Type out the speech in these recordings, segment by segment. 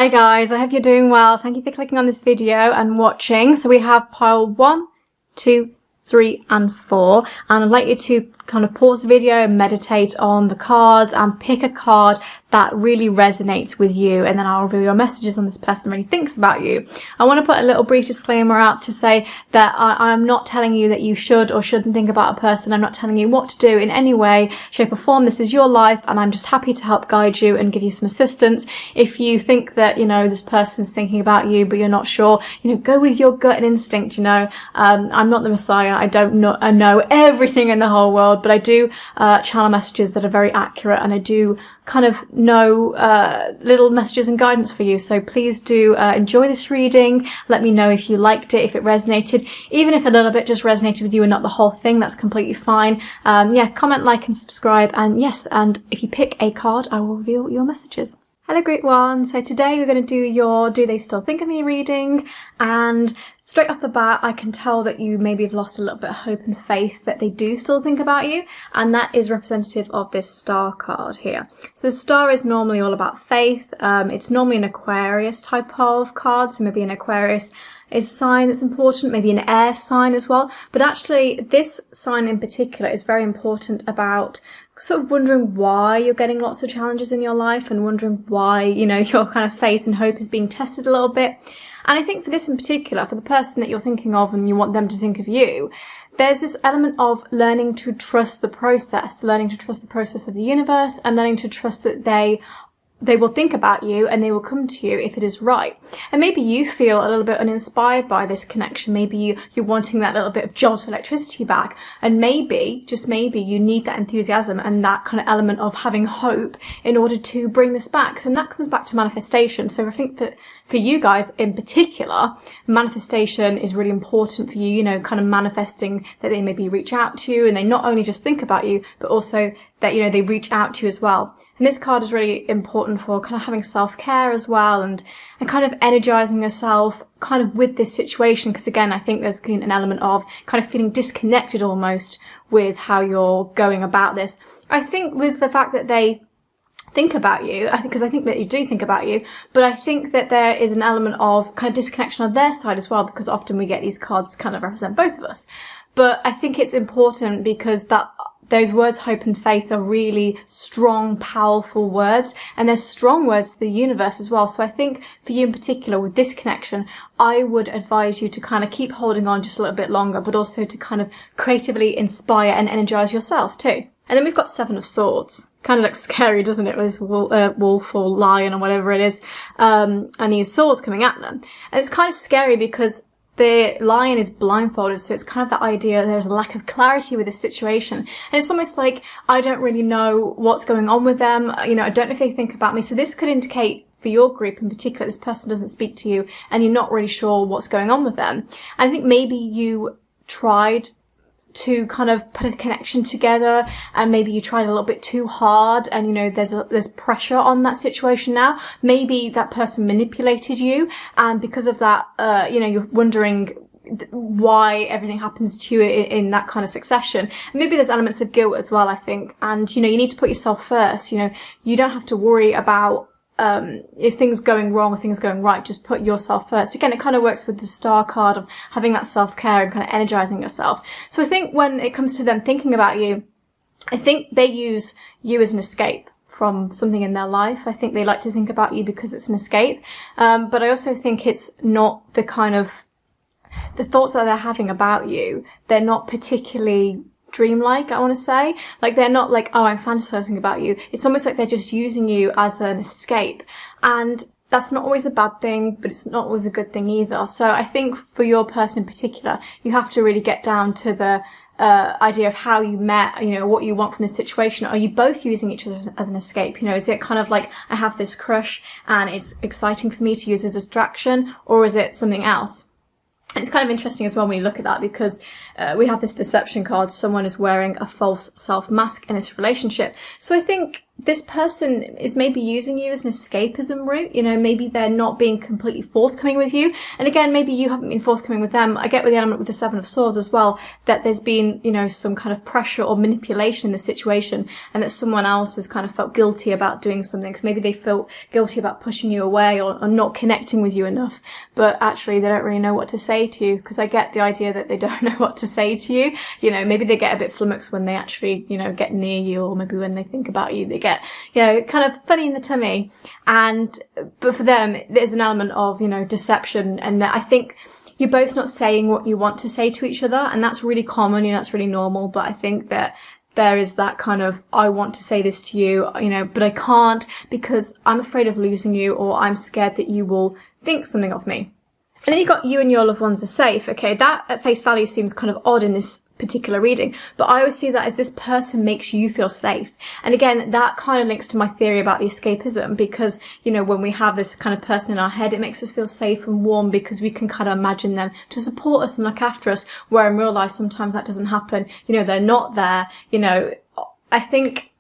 Hi guys, I hope you're doing well. Thank you for clicking on this video and watching. So we have pile 1, 2, 3 and 4, and I'd like you to kind of pause the video and meditate on the cards and pick a card that really resonates with you, and then I'll reveal your messages on this person really thinks about you. I want to put a little brief disclaimer out to say that I'm not telling you that you should or shouldn't think about a person. I'm not telling you what to do in any way, shape or form. This is your life and I'm just happy to help guide you and give you some assistance. If you think that, you know, this person's thinking about you but you're not sure, you know, go with your gut and instinct, you know. I'm not the Messiah. I don't know everything in the whole world, but I do channel messages that are very accurate, and I do kind of know little messages and guidance for you. So please do enjoy this reading. Let me know if you liked it, if it resonated. Even if a little bit just resonated with you and not the whole thing, that's completely fine. Yeah, comment, like and subscribe, and yes, and if you pick a card, I will reveal your messages. Hello great one, so today we're going to do your Do They Still Think of Me reading, and straight off the bat I can tell that you maybe have lost a little bit of hope and faith that they do still think about you, and that is representative of this star card here. So the star is normally all about faith. It's normally an Aquarius type of card, so maybe an Aquarius is a sign that's important, maybe an air sign as well, but actually this sign in particular is very important about sort of wondering why you're getting lots of challenges in your life and wondering why, you know, your kind of faith and hope is being tested a little bit. And I think for this in particular, for the person that you're thinking of and you want them to think of you, there's this element of learning to trust the process of the universe, and learning to trust that they will think about you and they will come to you if it is right. And maybe you feel a little bit uninspired by this connection. Maybe you're wanting that little bit of jolt of electricity back, and maybe, just maybe, you need that enthusiasm and that kind of element of having hope in order to bring this back. So that comes back to manifestation. So I think that for you guys in particular, manifestation is really important for you, you know, kind of manifesting that they maybe reach out to you and they not only just think about you, but also that, you know, they reach out to you as well. And this card is really important for kind of having self-care as well, and kind of energizing yourself kind of with this situation, because again, I think there's an element of kind of feeling disconnected almost with how you're going about this. I think with the fact that they think about you, because I think that you do think about you, but I think that there is an element of kind of disconnection on their side as well, because often we get these cards kind of represent both of us. But I think it's important because those words, hope and faith, are really strong, powerful words, and they're strong words to the universe as well. So I think for you in particular with this connection, I would advise you to kind of keep holding on just a little bit longer, but also to kind of creatively inspire and energize yourself too. And then we've got 7 of Swords. Kind of looks scary, doesn't it, with this wolf or lion or whatever it is, and these swords coming at them. And it's kind of scary because the lion is blindfolded, so it's kind of that idea there's a lack of clarity with this situation. And it's almost like, I don't really know what's going on with them, you know, I don't know if they think about me. So this could indicate for your group in particular, this person doesn't speak to you and you're not really sure what's going on with them. And I think maybe you tried to kind of put a connection together, and maybe you tried a little bit too hard, and you know there's pressure on that situation now. Maybe that person manipulated you, and because of that, you know, you're wondering why everything happens to you in that kind of succession. Maybe there's elements of guilt as well, I think, and you know, you need to put yourself first. You know, you don't have to worry about if things going wrong or things going right. Just put yourself first. Again, it kind of works with the star card of having that self-care and kind of energizing yourself. So I think when it comes to them thinking about you, I think they use you as an escape from something in their life. I think they like to think about you because it's an escape, but I also think it's not the kind of the thoughts that they're having about you, they're not particularly dreamlike, I want to say. Like, they're not like, oh, I'm fantasizing about you. It's almost like they're just using you as an escape, and that's not always a bad thing, but it's not always a good thing either. So I think for your person in particular, you have to really get down to the idea of how you met, you know, what you want from this situation. Are you both using each other as an escape? You know, is it kind of like, I have this crush and it's exciting for me to use as a distraction, or is it something else? It's kind of interesting as well when you look at that, because we have this deception card. Someone is wearing a false self mask in this relationship. So I think this person is maybe using you as an escapism route. You know, maybe they're not being completely forthcoming with you. And again, maybe you haven't been forthcoming with them. I get with the element with the Seven of Swords as well, that there's been, you know, some kind of pressure or manipulation in the situation, and that someone else has kind of felt guilty about doing something. Because maybe they felt guilty about pushing you away or not connecting with you enough. But actually, they don't really know what to say to you, because I get the idea that they don't know what to say to you. You know, maybe they get a bit flummoxed when they actually, you know, get near you, or maybe when they think about you, they get, you know, kind of funny in the tummy. But for them, there's an element of, you know, deception, and that I think you're both not saying what you want to say to each other, and that's really common, you know, that's really normal. But I think that there is that kind of, I want to say this to you, you know, but I can't because I'm afraid of losing you, or I'm scared that you will think something of me. And then you've got you and your loved ones are safe. Okay, that at face value seems kind of odd in this particular reading, but I would see that as this person makes you feel safe. And again, that kind of links to my theory about the escapism, because, you know, when we have this kind of person in our head, it makes us feel safe and warm because we can kind of imagine them to support us and look after us, where in real life sometimes that doesn't happen. You know, they're not there. You know, I think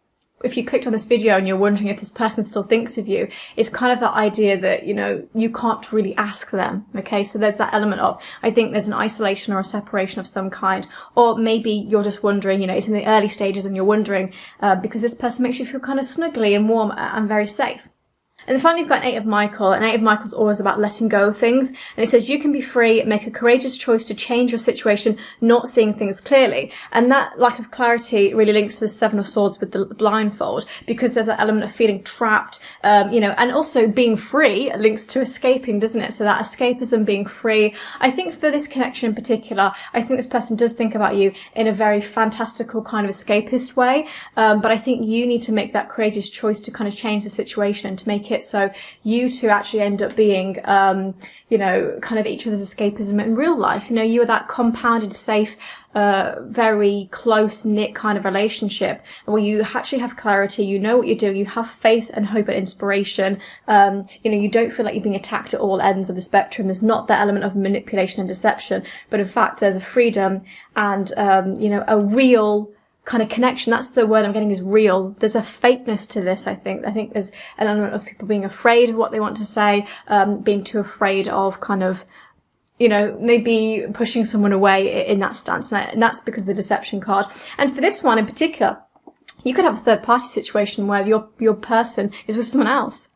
if you clicked on this video and you're wondering if this person still thinks of you, it's kind of that idea that, you know, you can't really ask them. Okay, so there's that element of, I think there's an isolation or a separation of some kind, or maybe you're just wondering, you know, it's in the early stages and you're wondering because this person makes you feel kind of snuggly and warm and very safe. And then finally, you've got an Eight of Michael, and Eight of Michael is always about letting go of things. And it says you can be free, make a courageous choice to change your situation, not seeing things clearly. And that lack of clarity really links to the Seven of Swords with the blindfold, because there's that element of feeling trapped, you know, and also being free links to escaping, doesn't it? So that escapism, being free. I think for this connection in particular, I think this person does think about you in a very fantastical kind of escapist way. But I think you need to make that courageous choice to kind of change the situation and to make it so you two actually end up being, you know, kind of each other's escapism in real life. You know, you are that compounded, safe, very close-knit kind of relationship where you actually have clarity, you know what you're doing, you have faith and hope and inspiration. You know, you don't feel like you're being attacked at all ends of the spectrum. There's not that element of manipulation and deception, but in fact, there's a freedom and, you know, a real kind of connection. That's the word I'm getting, is real. There's a fakeness to this, I think. I think there's an element of people being afraid of what they want to say, being too afraid of kind of, you know, maybe pushing someone away in that stance. And that's because of the deception card. And for this one in particular, you could have a third party situation where your person is with someone else.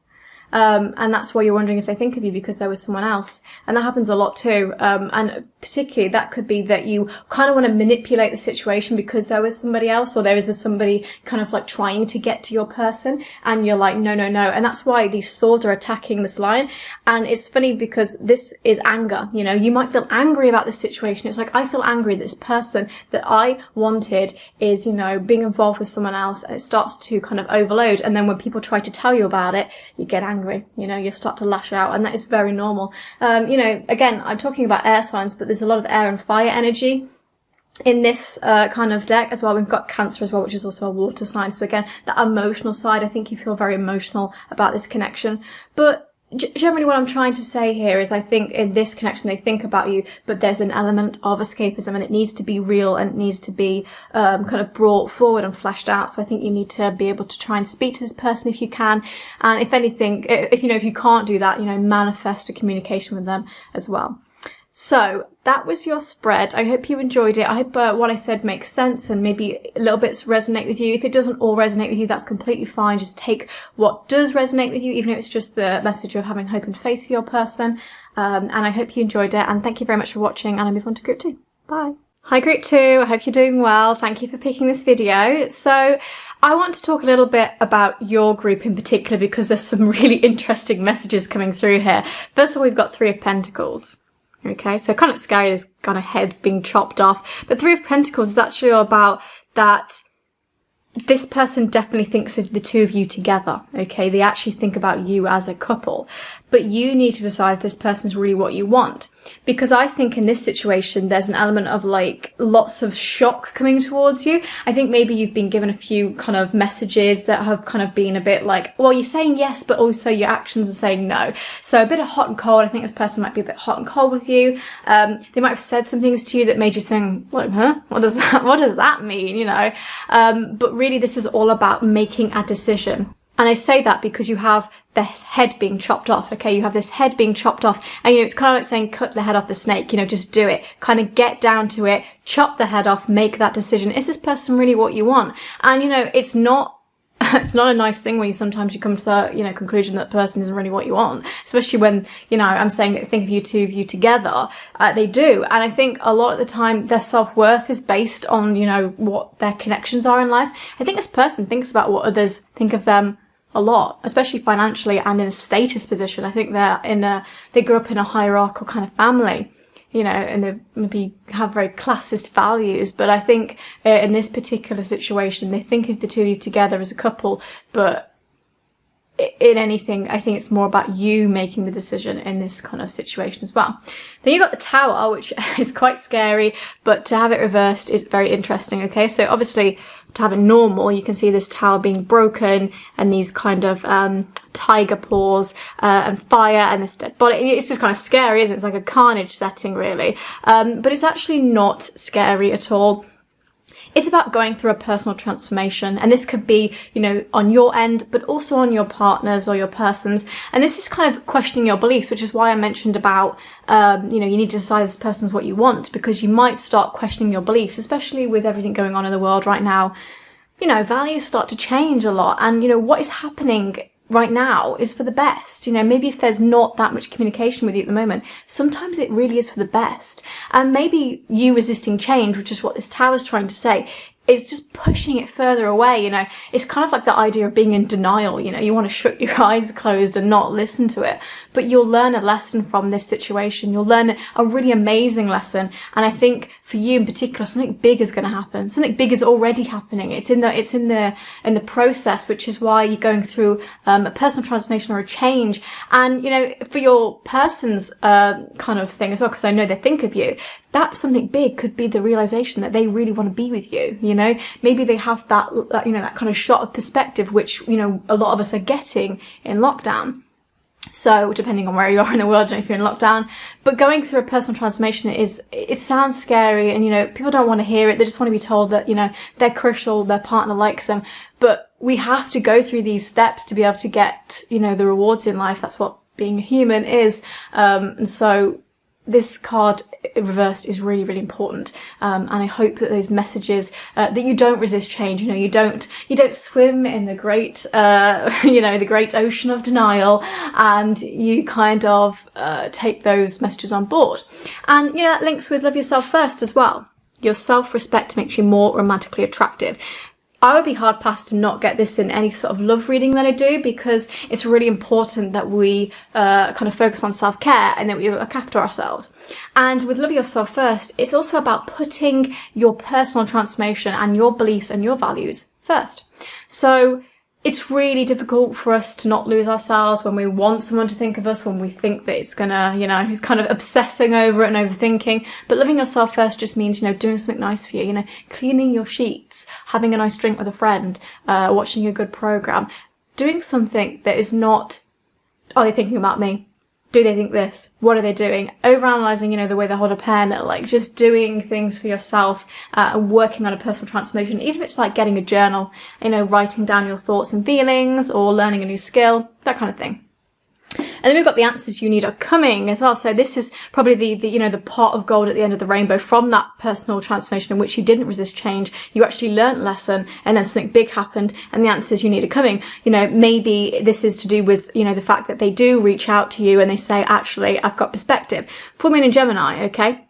And that's why you're wondering if they think of you because there was someone else. And that happens a lot too. And particularly that could be that you kind of want to manipulate the situation because there was somebody else, or there is somebody kind of like trying to get to your person, and you're like, no, no, no. And that's why these swords are attacking this line. And it's funny because this is anger. You know, you might feel angry about this situation. It's like, I feel angry that this person that I wanted is, you know, being involved with someone else, and it starts to kind of overload. And then when people try to tell you about it, you get angry, you know, you start to lash out, and that is very normal. You know, again, I'm talking about air signs, but there's a lot of air and fire energy in this kind of deck as well. We've got Cancer as well, which is also a water sign. So again, that emotional side, I think you feel very emotional about this connection. But generally what I'm trying to say here is I think in this connection they think about you, but there's an element of escapism, and it needs to be real, and it needs to be kind of brought forward and fleshed out. So I think you need to be able to try and speak to this person if you can, and if anything, if you know, if you can't do that, you know, manifest a communication with them as well. So that was your spread. I hope you enjoyed it. I hope what I said makes sense and maybe little bits resonate with you. If it doesn't all resonate with you, that's completely fine. Just take what does resonate with you, even if it's just the message of having hope and faith for your person. And I hope you enjoyed it. And thank you very much for watching. And I move on to group 2. Bye. Hi group 2. I hope you're doing well. Thank you for picking this video. So I want to talk a little bit about your group in particular because there's some really interesting messages coming through here. First of all, we've got Three of Pentacles. Okay, so kind of scary, there's kind of heads being chopped off. But Three of Pentacles is actually all about that this person definitely thinks of the two of you together, okay? They actually think about you as a couple. But you need to decide if this person is really what you want. Because I think in this situation, there's an element of like lots of shock coming towards you. I think maybe you've been given a few kind of messages that have kind of been a bit like, well, you're saying yes, but also your actions are saying no. So a bit of hot and cold. I think this person might be a bit hot and cold with you. They might have said some things to you that made you think, like, huh? What does that mean? You know? But really, really this is all about making a decision. And I say that because you have the head being chopped off, okay? You have this head being chopped off. And, you know, it's kind of like saying, cut the head off the snake, you know, just do it. Kind of get down to it, chop the head off, make that decision. Is this person really what you want? And, you know, it's not a nice thing when sometimes you come to the, you know, conclusion that person isn't really what you want, especially when, you know, I'm saying that think of you two of you together. They do. And I think a lot of the time their self-worth is based on, you know, what their connections are in life. I think this person thinks about what others think of them a lot, especially financially and in a status position. I think they grew up in a hierarchical kind of family, you know, and they maybe have very classist values. But I think in this particular situation, they think of the two of you together as a couple. But in anything, I think it's more about you making the decision in this kind of situation as well. Then you've got the Tower, which is quite scary, but to have it reversed is very interesting, okay? So obviously, to have it normal, you can see this tower being broken and these kind of tiger paws and fire and this dead body. It's just kind of scary, isn't it? It's like a carnage setting, really. But it's actually not scary at all. It's about going through a personal transformation, and this could be, you know, on your end, but also on your partners or your persons. And this is kind of questioning your beliefs, which is why I mentioned about, you know, you need to decide if this person's what you want, because you might start questioning your beliefs, especially with everything going on in the world right now. You know, values start to change a lot, and, you know, what is happening right now is for the best. You know, maybe if there's not that much communication with you at the moment, sometimes it really is for the best. And maybe you resisting change, which is what this tower is trying to say, is just pushing it further away. You know, it's kind of like the idea of being in denial. You know, you want to shut your eyes closed and not listen to it, but you'll learn a lesson from this situation. You'll learn a really amazing lesson. And I think for you in particular, something big is going to happen. Something big is already happening. It's in the process, which is why you're going through a personal transformation or a change. And, you know, for your person's kind of thing as well, because I know they think of you, that something big could be the realization that they really want to be with you. You know, maybe they have that, you know, that kind of shot of perspective, which, you know, a lot of us are getting in lockdown. So depending on where you are in the world, I don't know if you're in lockdown, but going through a personal transformation it sounds scary, and, you know, people don't want to hear it. They just want to be told that, you know, they're crucial, their partner likes them. But we have to go through these steps to be able to get, you know, the rewards in life. That's what being a human is. And so this card reversed is really, really important. And I hope that those messages, that you don't resist change, you know, you don't swim in the great, you know, the great ocean of denial, and you kind of, take those messages on board. And, you know, that links with love yourself first as well. Your self-respect makes you more romantically attractive. I would be hard pressed to not get this in any sort of love reading that I do, because it's really important that we kind of focus on self-care and that we look after ourselves. And with Love Yourself First, it's also about putting your personal transformation and your beliefs and your values first. So it's really difficult for us to not lose ourselves when we want someone to think of us, when we think that it's gonna, you know, it's kind of obsessing over it and overthinking. But loving yourself first just means, you know, doing something nice for you, you know, cleaning your sheets, having a nice drink with a friend, watching a good program, doing something that is not, are they thinking about me? Do they think this? What are they doing? Overanalyzing, you know, the way they hold a pen, like just doing things for yourself and working on a personal transformation. Even if it's like getting a journal, you know, writing down your thoughts and feelings, or learning a new skill, that kind of thing. And then we've got the answers you need are coming as well. So this is probably the you know, the pot of gold at the end of the rainbow from that personal transformation in which you didn't resist change. You actually learned a lesson, and then something big happened, and the answers you need are coming. You know, maybe this is to do with, you know, the fact that they do reach out to you and they say, actually, I've got perspective. Full moon in Gemini, okay?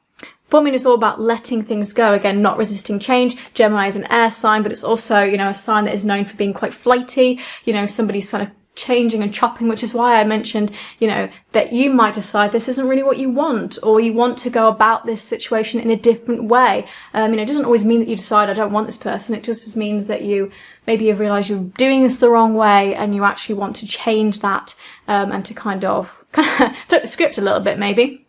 Full moon is all about letting things go. Again, not resisting change. Gemini is an air sign, but it's also, you know, a sign that is known for being quite flighty. You know, somebody's kind of changing and chopping, which is why I mentioned, you know, that you might decide this isn't really what you want, or you want to go about this situation in a different way. You know, it doesn't always mean that you decide I don't want this person. It just means that you maybe have realised you're doing this the wrong way, and you actually want to change that, and to kind of flip the script a little bit maybe.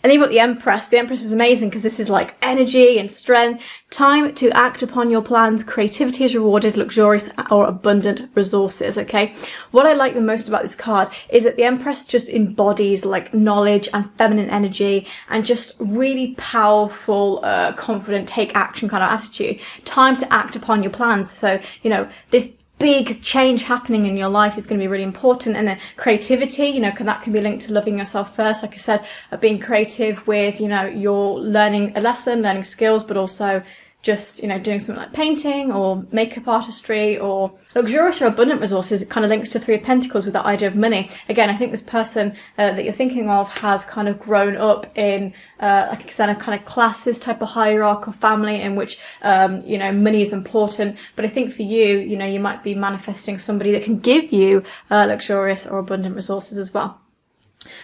And then you've got the Empress. The Empress is amazing because this is like energy and strength. Time to act upon your plans. Creativity is rewarded, luxurious or abundant resources, okay? What I like the most about this card is that the Empress just embodies like knowledge and feminine energy and just really powerful, confident, take action kind of attitude. Time to act upon your plans. So, you know, this big change happening in your life is going to be really important. And then creativity, you know, that can be linked to loving yourself first, like I said, being creative with, you know, you're learning a lesson, learning skills, but also just, you know, doing something like painting or makeup artistry. Or luxurious or abundant resources, it kind of links to Three of Pentacles with that idea of money. Again, I think this person that you're thinking of has kind of grown up in like I said, a kind of classes type of hierarchical family in which you know, money is important. But I think for you, you know, you might be manifesting somebody that can give you luxurious or abundant resources as well.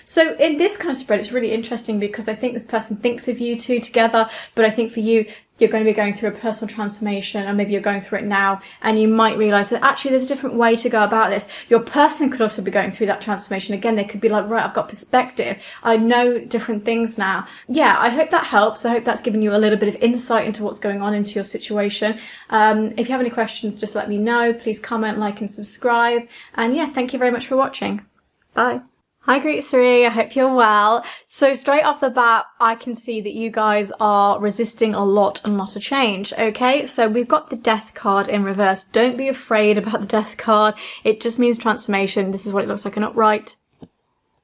So in this kind of spread, it's really interesting because I think this person thinks of you two together, but I think for you, you're going to be going through a personal transformation, and maybe you're going through it now, and you might realize that actually there's a different way to go about this. Your person could also be going through that transformation. Again, they could be like, right, I've got perspective. I know different things now. Yeah, I hope that helps. I hope that's given you a little bit of insight into what's going on into your situation. If you have any questions, just let me know. Please comment, like, and subscribe. And yeah, thank you very much for watching. Bye. Hi Group 3, I hope you're well. So straight off the bat, I can see that you guys are resisting a lot of change, okay? So we've got the Death card in reverse. Don't be afraid about the Death card. It just means transformation. This is what it looks like in upright.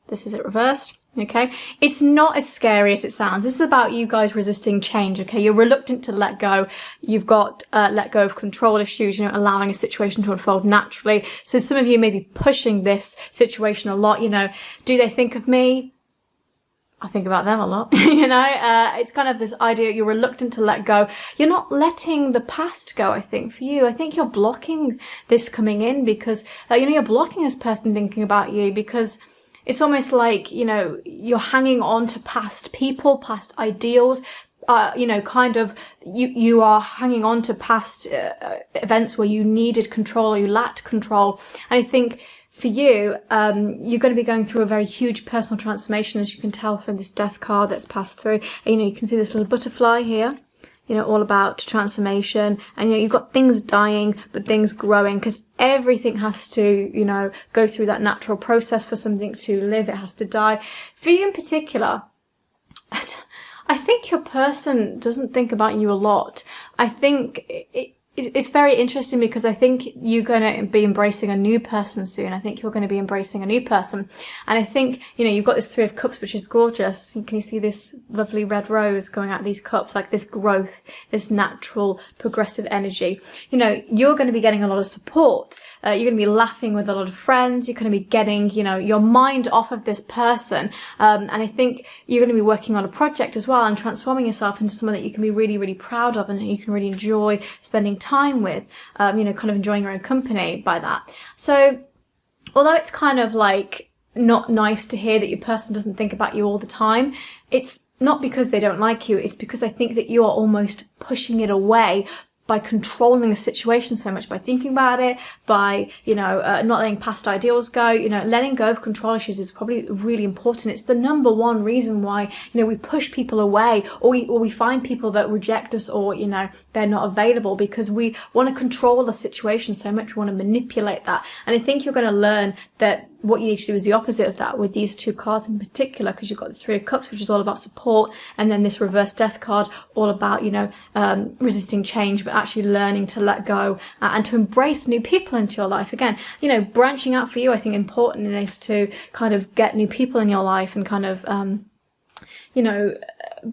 This is it reversed. Okay, it's not as scary as it sounds. This is about you guys resisting change. Okay, you're reluctant to let go. You've got let go of control issues, you know, allowing a situation to unfold naturally. So some of you may be pushing this situation a lot. You know, do they think of me? I think about them a lot. You know, it's kind of this idea you're reluctant to let go. You're not letting the past go, I think, for you. I think you're blocking this coming in because, you know, you're blocking this person thinking about you because it's almost like, you know, you're hanging on to past people, past ideals, you know, kind of, you are hanging on to past events where you needed control or you lacked control. And I think for you, you're going to be going through a very huge personal transformation, as you can tell from this Death card that's passed through. And, you know, you can see this little butterfly here. You know, all about transformation, and you know, you've got things dying, but things growing, because everything has to, you know, go through that natural process for something to live. It has to die. For you in particular, I think your person doesn't think about you a lot. I think it's very interesting because I think you're going to be embracing a new person soon. I think you're going to be embracing a new person. And I think, you know, you've got this Three of Cups, which is gorgeous. Can you see this lovely red rose going out of these cups, like this growth, this natural progressive energy? You know, you're going to be getting a lot of support. You're going to be laughing with a lot of friends. You're going to be getting, you know, your mind off of this person. And I think you're going to be working on a project as well and transforming yourself into someone that you can be really, really proud of and you can really enjoy spending time with, you know, kind of enjoying your own company by that. So although it's kind of like not nice to hear that your person doesn't think about you all the time, it's not because they don't like you. It's because I think that you are almost pushing it away by controlling the situation so much, by thinking about it, by, you know, not letting past ideals go. You know, letting go of control issues is probably really important. It's the number one reason why, you know, we push people away, or we find people that reject us, or, you know, they're not available, because we want to control the situation so much. We want to manipulate that. And I think you're going to learn that what you need to do is the opposite of that with these two cards in particular, because you've got the Three of Cups, which is all about support, and then this reverse Death card, all about, you know, resisting change, but actually learning to let go and to embrace new people into your life. Again, you know, branching out for you, I think important is to kind of get new people in your life and kind of, you know,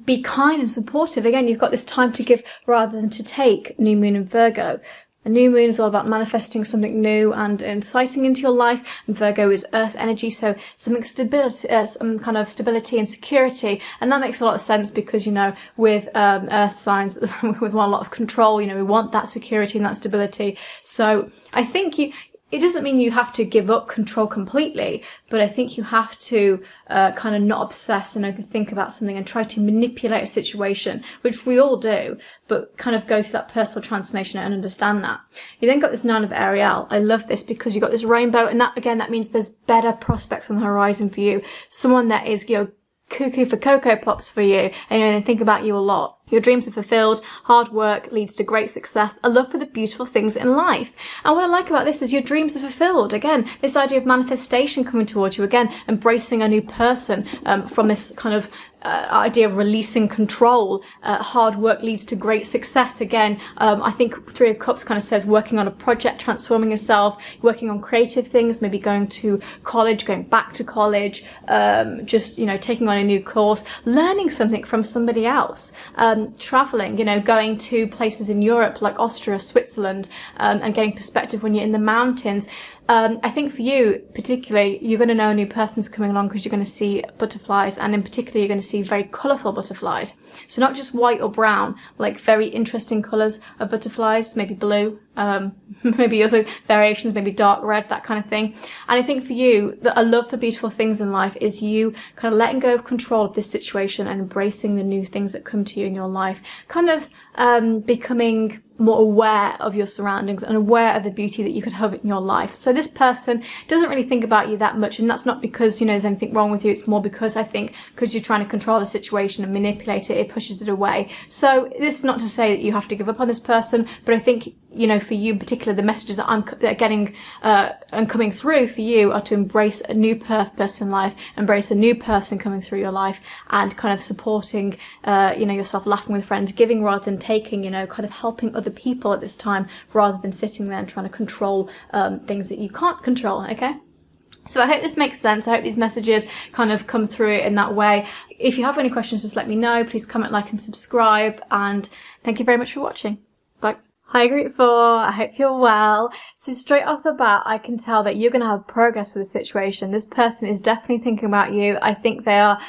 be kind and supportive. Again, you've got this time to give rather than to take, new moon in Virgo. A new moon is all about manifesting something new and inciting into your life. And Virgo is earth energy, so something stability, some kind of stability and security. And that makes a lot of sense because, you know, with earth signs, we always want a lot of control. You know, we want that security and that stability. So I think it doesn't mean you have to give up control completely, but I think you have to kind of not obsess and overthink about something and try to manipulate a situation, which we all do, but kind of go through that personal transformation and understand that. You then got this Nine of Ariel. I love this because you got this rainbow, and that, again, that means there's better prospects on the horizon for you. Someone that is, you know, cuckoo for Cocoa Pops for you, and they think about you a lot. Your dreams are fulfilled, hard work leads to great success, a love for the beautiful things in life. And what I like about this is your dreams are fulfilled. Again, this idea of manifestation coming towards you, again, embracing a new person from this kind of idea of releasing control. Hard work leads to great success. Again, I think Three of Cups kind of says working on a project, transforming yourself, working on creative things, maybe going to college, going back to college, just, taking on a new course, learning something from somebody else. Traveling, going to places in Europe like Austria, Switzerland, and getting perspective when you're in the mountains. I think for you, particularly, you're going to know a new person's coming along because you're going to see butterflies, and in particular, you're going to see very colourful butterflies. So not just white or brown, like very interesting colours of butterflies, maybe blue, maybe other variations, maybe dark red, that kind of thing. And I think for you, a love for beautiful things in life is you kind of letting go of control of this situation and embracing the new things that come to you in your life, kind of becoming more aware of your surroundings and aware of the beauty that you could have in your life. So this person doesn't really think about you that much, and that's not because there's anything wrong with you. It's more because I think because you're trying to control the situation and manipulate it, it pushes it away. So this is not to say that you have to give up on this person, but I think for you in particular, the messages that I'm getting and coming through for you are to embrace a new purpose in life, embrace a new person coming through your life, and kind of supporting yourself, laughing with friends, giving rather than taking, kind of helping other people at this time rather than sitting there and trying to control things that you can't control. Okay, so I hope this makes sense. I hope these messages kind of come through in that way. If you have any questions, just let me know. Please comment, like and subscribe, and thank you very much for watching. Bye. Hi Group 4, I hope you're well. So straight off the bat, I can tell that you're going to have progress with the situation. This person is definitely thinking about you. I think they are,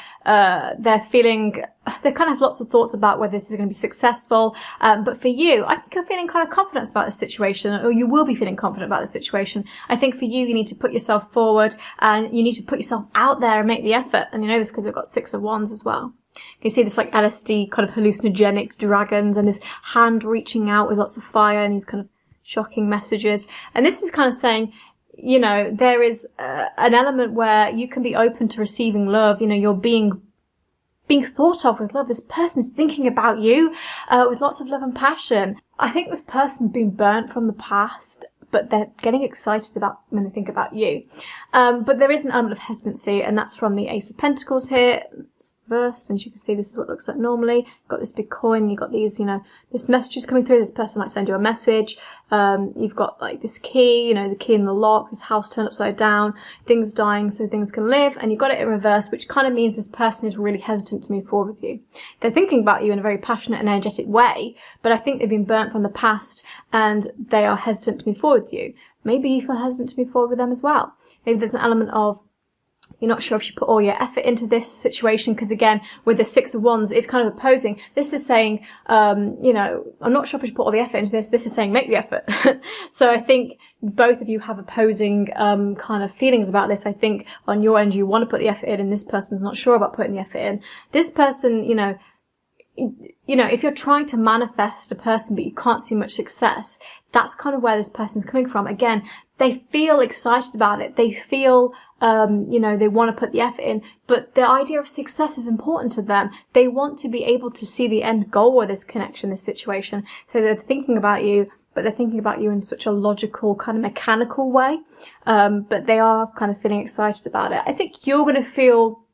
they kind of have lots of thoughts about whether this is going to be successful. But for you, I think you're feeling kind of confident about the situation, or you will be feeling confident about the situation. I think for you, you need to put yourself forward and you need to put yourself out there and make the effort. And you know this because we've got 6 of Wands as well. You see this like LSD kind of hallucinogenic dragons and this hand reaching out with lots of fire and these kind of shocking messages. And this is kind of saying, there is an element where you can be open to receiving love. You're being thought of with love. This person's thinking about you with lots of love and passion. I think this person's been burnt from the past, but they're getting excited about when they think about you. But there is an element of hesitancy, and that's from the Ace of Pentacles here. It's reversed, and as you can see, this is what it looks like normally. You've got this big coin, you've got these, this messages coming through. This person might send you a message. You've got like this key, the key in the lock, this house turned upside down, things dying so things can live, and you've got it in reverse, which kind of means this person is really hesitant to move forward with you. They're thinking about you in a very passionate and energetic way, but I think they've been burnt from the past and they are hesitant to move forward with you. Maybe you feel hesitant to move forward with them as well. Maybe there's an element of you're not sure if you put all your effort into this situation, because again, with the 6 of Wands, it's kind of opposing. This is saying, I'm not sure if you put all the effort into this. This is saying make the effort. So I think both of you have opposing kind of feelings about this. I think on your end, you want to put the effort in, and this person's not sure about putting the effort in. This person, if you're trying to manifest a person but you can't see much success, that's kind of where this person's coming from. Again, they feel excited about it. They feel, they want to put the effort in, but the idea of success is important to them. They want to be able to see the end goal with this connection, this situation. So they're thinking about you, but they're thinking about you in such a logical, kind of mechanical way. But they are kind of feeling excited about it. I think you're going to feel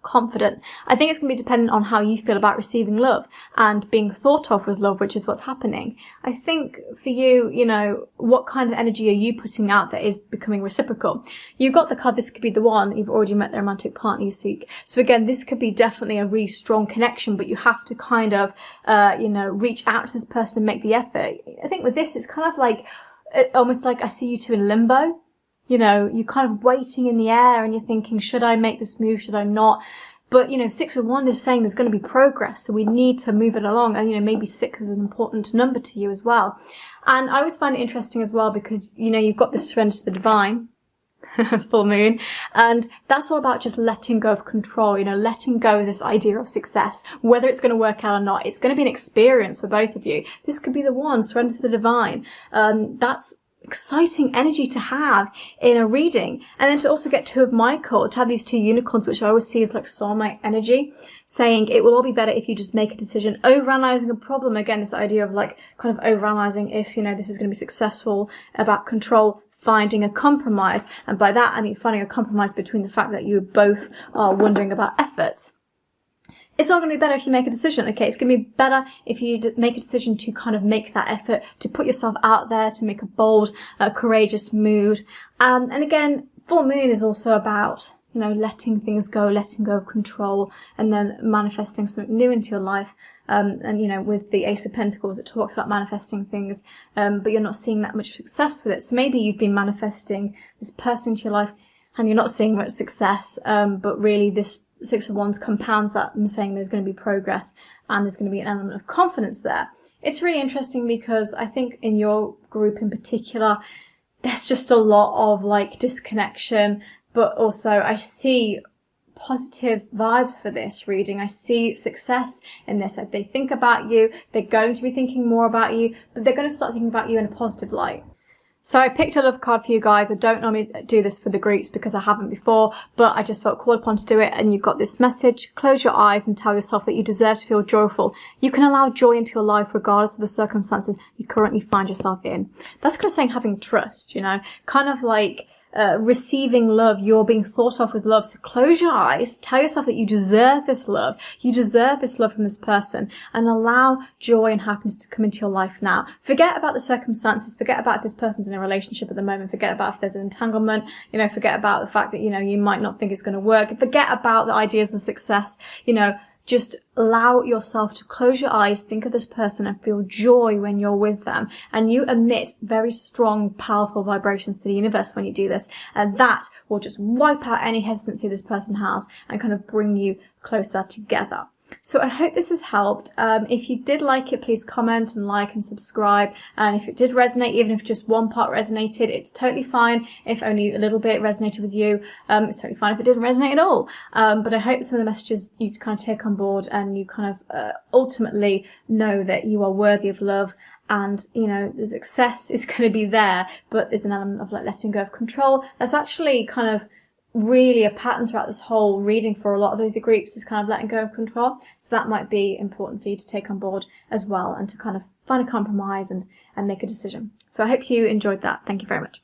confident. I think it's going to be dependent on how you feel about receiving love and being thought of with love, which is what's happening. I think for you, what kind of energy are you putting out that is becoming reciprocal? You've got the card, this could be the one, you've already met the romantic partner you seek. So again, this could be definitely a really strong connection, but you have to kind of, reach out to this person and make the effort. I think with this, it's kind of like, almost like I see you two in limbo. You're kind of waiting in the air and you're thinking, should I make this move? Should I not? But, 6 of Wands is saying there's going to be progress. So we need to move it along. And, maybe 6 is an important number to you as well. And I always find it interesting as well because, you've got this surrender to the divine, full moon. And that's all about just letting go of control, letting go of this idea of success, whether it's going to work out or not. It's going to be an experience for both of you. This could be the one, surrender to the divine. That's exciting energy to have in a reading. And then to also get 2 of my cord, to have these 2 unicorns, which I always see as like soulmate energy, saying it will all be better if you just make a decision. Overanalyzing a problem, again, this idea of like kind of overanalyzing if, you know, this is going to be successful, about control, finding a compromise. And by that, I mean finding a compromise between the fact that you both are wondering about efforts. It's not going to be better if you make a decision, okay? It's going to be better if you make a decision to kind of make that effort, to put yourself out there, to make a bold, courageous move. And again, full moon is also about, you know, letting things go, letting go of control, and then manifesting something new into your life. And, you know, with the Ace of Pentacles, it talks about manifesting things, but you're not seeing that much success with it. So maybe you've been manifesting this person into your life and you're not seeing much success, but really this 6 of Wands compounds that and saying there's going to be progress and there's going to be an element of confidence there. It's really interesting because I think in your group in particular, there's just a lot of like disconnection, but also I see positive vibes for this reading. I see success in this. They think about you, they're going to be thinking more about you, but they're going to start thinking about you in a positive light. So I picked a love card for you guys. I don't normally do this for the groups because I haven't before, but I just felt called upon to do it. And you've got this message: close your eyes and tell yourself that you deserve to feel joyful. You can allow joy into your life regardless of the circumstances you currently find yourself in. That's kind of saying having trust, you know, kind of like receiving love. You're being thought of with love. So close your eyes, tell yourself that you deserve this love. You deserve this love from this person, and allow joy and happiness to come into your life now. Forget about the circumstances. Forget about if this person's in a relationship at the moment. Forget about if there's an entanglement. You know, forget about the fact that, you know, you might not think it's going to work. Forget about the ideas of success. You know, just allow yourself to close your eyes, think of this person and feel joy when you're with them. And you emit very strong, powerful vibrations to the universe when you do this. And that will just wipe out any hesitancy this person has and kind of bring you closer together. So I hope this has helped. If you did like it, please comment and like and subscribe. And if it did resonate, even if just one part resonated, it's totally fine. If only a little bit resonated with you, it's totally fine if it didn't resonate at all. But I hope some of the messages you kind of take on board and you kind of ultimately know that you are worthy of love. And, you know, the success is going to be there, but there's an element of like letting go of control. That's actually kind of really a pattern throughout this whole reading for a lot of the groups, is kind of letting go of control. So that might be important for you to take on board as well, and to kind of find a compromise and make a decision. So I hope you enjoyed that. Thank you very much.